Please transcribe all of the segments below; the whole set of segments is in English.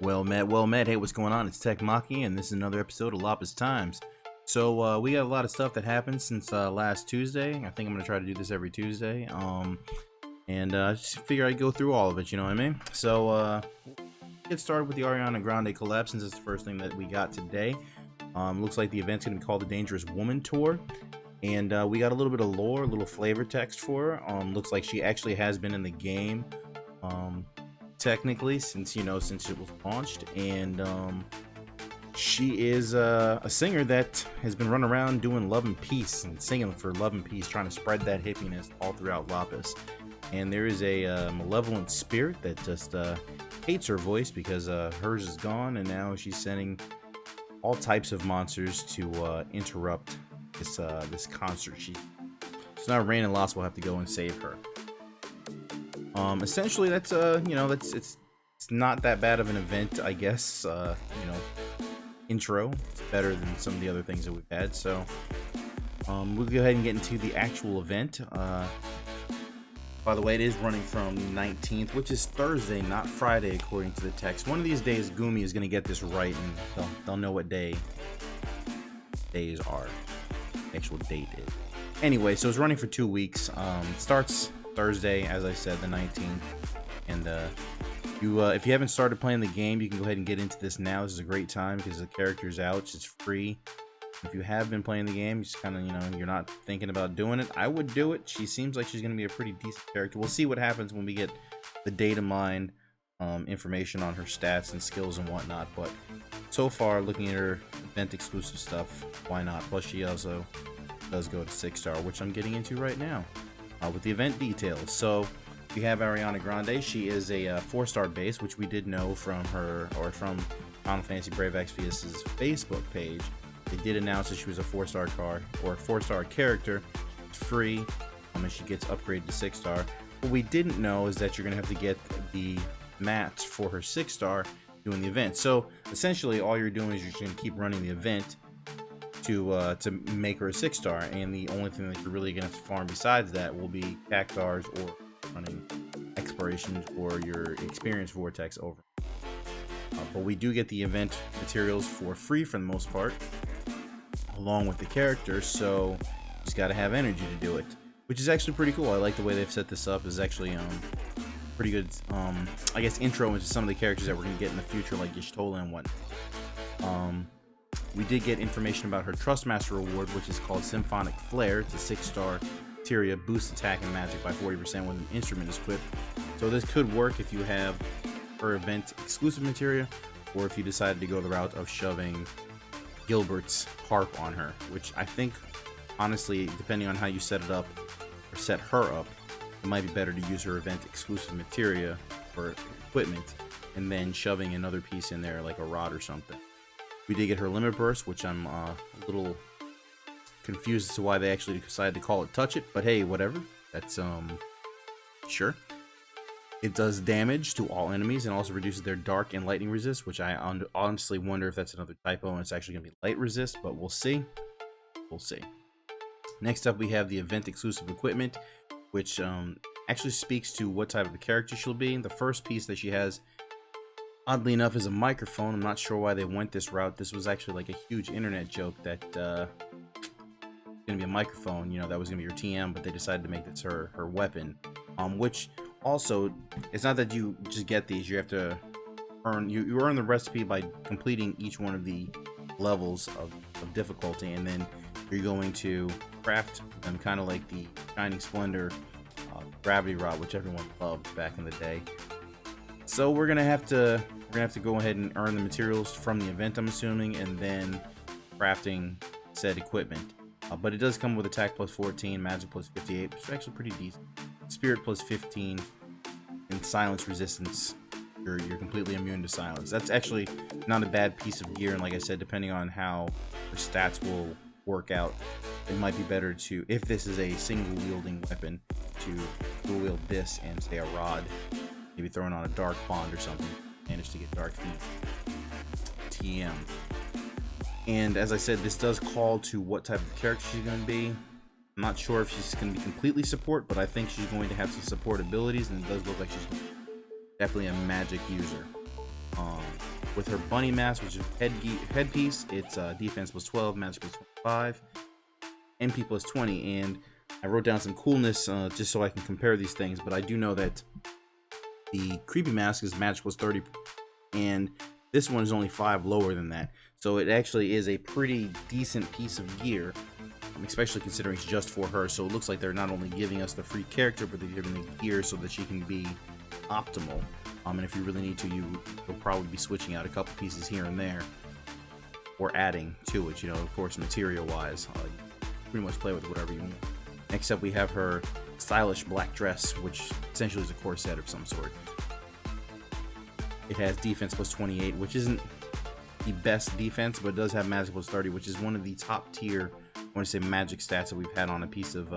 Well met. Hey, what's going on? It's Tech Maki, and this is another episode of Lapis Times. So we got a lot of stuff that happened since last Tuesday. I think I'm gonna try to do this every Tuesday. And just figure I'd go through all of it. You know what I mean? So get started with the Ariana Grande collab, since it's the first thing that we got today. Looks like the event's gonna be called the Dangerous Woman Tour. And we got a little bit of lore, a little flavor text for her. Looks like she actually has been in the game. Technically, since it was launched, and she is a singer that has been running around doing love and peace and singing for love and peace, trying to spread that hippiness all throughout Lapis. And there is a malevolent spirit that just hates her voice because hers is gone, and now she's sending all types of monsters to interrupt this concert. So now Rain and Lost will have to go and save her. Essentially, that's it's not that bad of an event, I guess. Intro. It's better than some of the other things that we've had. So we'll go ahead and get into the actual event. By the way, it is running from the 19th, which is Thursday, not Friday, according to the text. One of these days, Gumi is going to get this right, and they'll know what days are. The actual date is. Anyway, so it's running for 2 weeks. Starts Thursday, as I said, the 19th. And if you haven't started playing the game, you can go ahead and get into this now. This is a great time because the character's out. It's free. If you have been playing the game, you just kind of, you're not thinking about doing it, I would do it. She seems like she's going to be a pretty decent character. We'll see what happens when we get the data mine information on her stats and skills and whatnot. But so far, looking at her event exclusive stuff, why not? Plus, she also does go to 6-star, which I'm getting into right now with the event details. So we have Ariana Grande. She is a 4-star base, which we did know from her, or from Final Fantasy Brave Exvius's Facebook page. They did announce that she was a 4-star card, or a 4-star character. It's free, and she gets upgraded to 6-star. What we didn't know is that you're going to have to get the mats for her 6-star doing the event. So essentially, all you're doing is you're just going to keep running the event to make her a 6-star, and the only thing that you're really going to farm besides that will be cactars or running explorations or your experience vortex over. But we do get the event materials for free for the most part, along with the characters, so you just got to have energy to do it, which is actually pretty cool. I like the way they've set this up. Is actually pretty good, I guess, intro into some of the characters that we're going to get in the future, like Y'shtola and whatnot. We did get information about her Trustmaster reward, which is called Symphonic Flare. It's a 6-star materia, boosts attack and magic by 40% when an instrument is equipped. So this could work if you have her event exclusive materia, or if you decided to go the route of shoving Gilbert's harp on her, which I think, honestly, depending on how you set it up or set her up, it might be better to use her event exclusive materia for equipment and then shoving another piece in there like a rod or something. We did get her limit burst, which I'm a little confused as to why they actually decided to call it Touch It, but hey, whatever. That's sure. It does damage to all enemies and also reduces their dark and lightning resist, which I honestly wonder if that's another typo and it's actually going to be light resist, but we'll see. We'll see. Next up, we have the event exclusive equipment, which actually speaks to what type of a character she'll be. The first piece that she has, oddly enough, is a microphone. I'm not sure why they went this route. This was actually like a huge internet joke that going to be a microphone, that was going to be your TM, but they decided to make this her weapon, which also, it's not that you just get these. You have to earn, you earn the recipe by completing each one of the levels of difficulty, and then you're going to craft them, kind of like the Shining Splendor gravity rod, which everyone loved back in the day. So we're gonna have to go ahead and earn the materials from the event, I'm assuming, and then crafting said equipment. But it does come with attack plus 14, magic plus 58, which is actually pretty decent. Spirit plus 15, and silence resistance. You're completely immune to silence. That's actually not a bad piece of gear, and like I said, depending on how the stats will work out, it might be better to, if this is a single wielding weapon, to dual wield this and say a rod, maybe throwing on a dark bond or something, manage to get dark feet. TM. And as I said, this does call to what type of character she's going to be. I'm not sure if she's going to be completely support, but I think she's going to have some support abilities, and it does look like she's definitely a magic user. with her bunny mask, which is headpiece. It's defense plus 12, magic plus 25, MP plus 20. And I wrote down some coolness just so I can compare these things, but I do know that the creepy mask is magic plus 30, and this one is only 5 lower than that. So it actually is a pretty decent piece of gear, especially considering it's just for her. So it looks like they're not only giving us the free character, but they're giving the gear so that she can be optimal. And if you really need to, you'll probably be switching out a couple pieces here and there, or adding to it, of course, material-wise. Pretty much play with whatever you want. Next up, we have her stylish black dress, which essentially is a corset of some sort. It has defense plus 28, which isn't the best defense, but it does have magic plus 30, which is one of the top tier, I want to say, magic stats that we've had on a piece of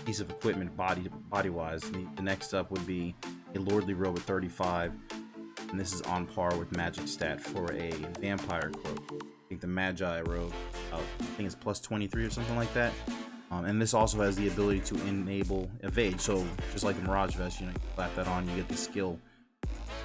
equipment body-wise. The next up would be a lordly robe at 35, and this is on par with magic stat for a vampire cloak. I think the Magi robe, I think it's plus 23 or something like that. And this also has the ability to enable evade. So just like the Mirage vest, you slap that on, you get the skill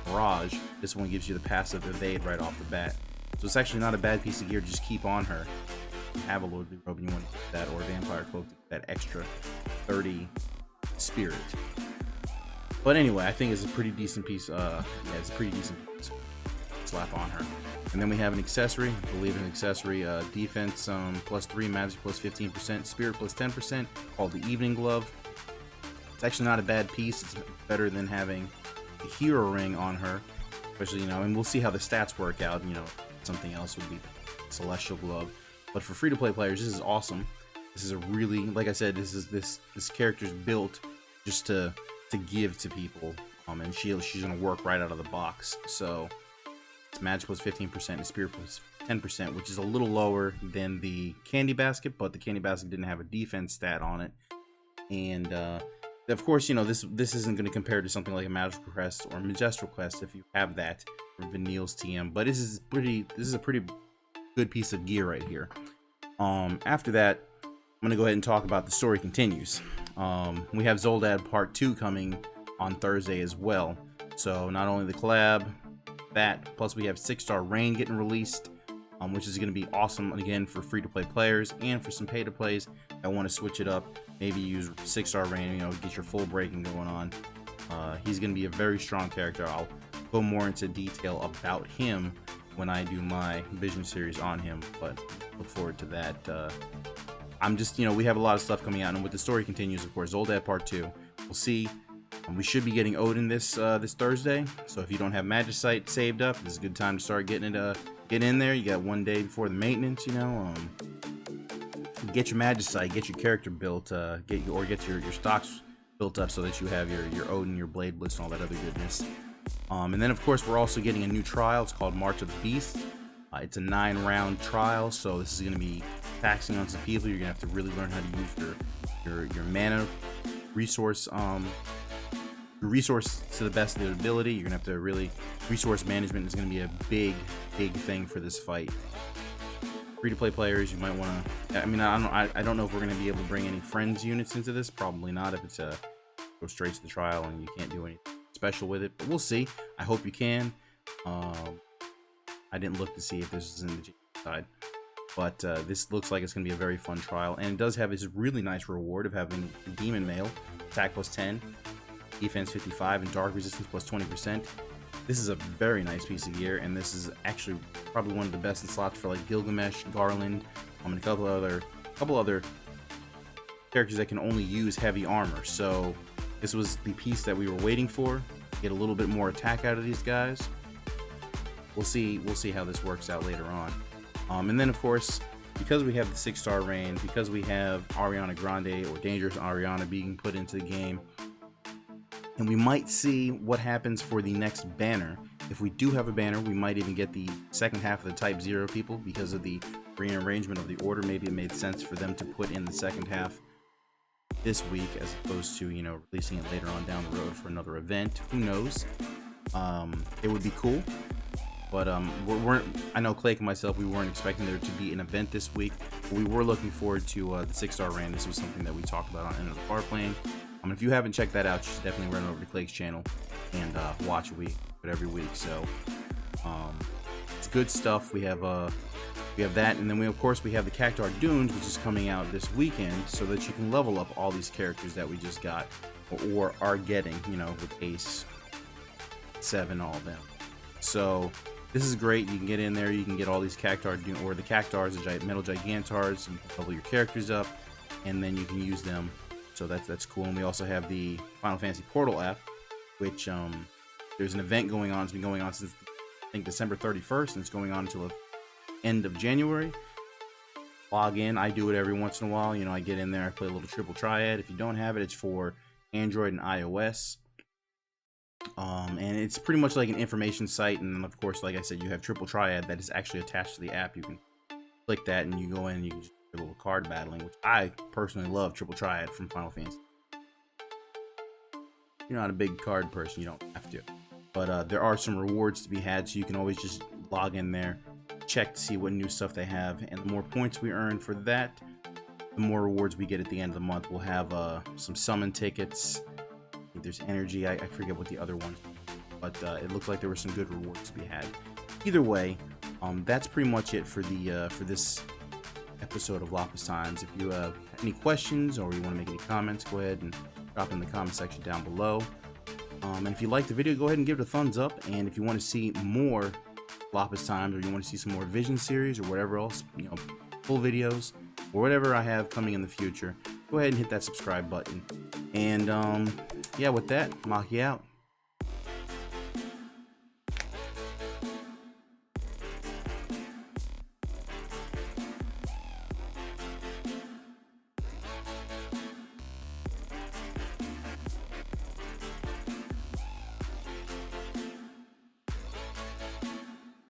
Mirage. This one gives you the passive evade right off the bat. So it's actually not a bad piece of gear to just keep on her. If you have a lordly robe and you want to use that, or a vampire cloak, that extra 30 spirit. But anyway, I think it's a pretty decent piece. It's a pretty decent piece. Slap on her. And then we have an accessory. I believe an accessory, defense plus 3, magic plus 15%, spirit plus 10%, called the Evening Glove. It's actually not a bad piece. It's better than having a hero ring on her, especially, and we'll see how the stats work out. Something else would be Celestial Glove. But for free-to-play players, this is awesome. This is a really, like I said, this character's built just to give to people, and she's gonna work right out of the box. So it's magic plus 15% and spirit plus 10%, which is a little lower than the candy basket, but the candy basket didn't have a defense stat on it. And of course, this isn't going to compare to something like a Magical Crest or Magistral Crest if you have that for Vanille's TM, but this is a pretty good piece of gear right here. After that, I'm going to go ahead and talk about the story continues. We have Zoldad Part 2 coming on Thursday as well. So not only the collab, that, plus we have 6-star Rain getting released, which is going to be awesome, again, for free-to-play players and for some pay-to-plays that want to switch it up. Maybe use 6-star Rain, get your full breaking going on. He's going to be a very strong character. I'll go more into detail about him when I do my Vision series on him, but look forward to that. I'm just, we have a lot of stuff coming out, and with the story continues, of course, Zoldad Part 2, we'll see. We should be getting Odin this Thursday, so if you don't have Magicite saved up, this is a good time to start getting in there. You got one day before the maintenance, get your Magicite, get your character built, get your stocks built up so that you have your Odin, your Blade Blitz, and all that other goodness. And then of course we're also getting a new trial. It's called March of the Beast. It's a 9-round trial, so this is going to be taxing on some people. You're going to have to really learn how to use your mana resource to the best of their ability. You're gonna have to really, resource management is gonna be a big thing for this fight. Free-to-play players, you might want to. I don't know if we're gonna be able to bring any friends units into this. Probably not if it's go straight to the trial and you can't do anything special with it. But we'll see. I hope you can. I didn't look to see if this is in the G side, but this looks like it's gonna be a very fun trial, and it does have this really nice reward of having Demon Mail, attack plus 10. Defense 55 and dark resistance plus 20%. This is a very nice piece of gear, and this is actually probably one of the best in slots for like Gilgamesh, Garland, and a couple other characters that can only use heavy armor. So this was the piece that we were waiting for. Get a little bit more attack out of these guys. We'll see how this works out later on. And then of course, because we have the 6-star Rain, because we have Ariana Grande or Dangerous Ariana being put into the game, and we might see what happens for the next banner. If we do have a banner, we might even get the second half of the Type 0 people because of the rearrangement of the order. Maybe it made sense for them to put in the second half this week as opposed to, releasing it later on down the road for another event. Who knows? It would be cool. But I know Clay and myself, we weren't expecting there to be an event this week. But we were looking forward to the 6-star Rain. This was something that we talked about on End of the Far Plane. If you haven't checked that out, you should definitely run over to Clake's channel and watch every week. So It's good stuff. We have that, and then of course we have the Cactuar Dunes, which is coming out this weekend, so that you can level up all these characters that we just got or are getting, you know, with Ace 7, all of them. So this is great. You can get in there, you can get all these Cactuar Dunes, or the Cactuars, the metal Gigantars, and level your characters up, and then you can use them. So that's cool. And we also have the Final Fantasy Portal app, which there's an event going on. It's been going on since I think December 31st, and it's going on until the end of January. Log in. I do it every once in a while. You know, I get in there, I play a little Triple Triad. If you don't have it, it's for Android and iOS. And it's pretty much like an information site. And then, of course, like I said, you have Triple Triad that is actually attached to the app. You can click that and you go in and you can just do a little card battling, which I personally love. Triple Triad from Final Fantasy. If you're not a big card person, you don't have to. But there are some rewards to be had, so you can always just log in there, check to see what new stuff they have, and the more points we earn for that, the more rewards we get at the end of the month. We'll have some summon tickets. I think there's energy. I forget what the other ones, but it looked like there were some good rewards to be had. Either way, that's pretty much it for the for this episode of Lapis Times. If you have any questions or you want to make any comments, go ahead and drop in the comment section down below. And if you like the video, go ahead and give it a thumbs up. And if you want to see more Lapis Times, or you want to see some more Vision series or whatever else, you know, full videos or whatever I have coming in the future, go ahead and hit that subscribe button. And yeah, with that, Maki out.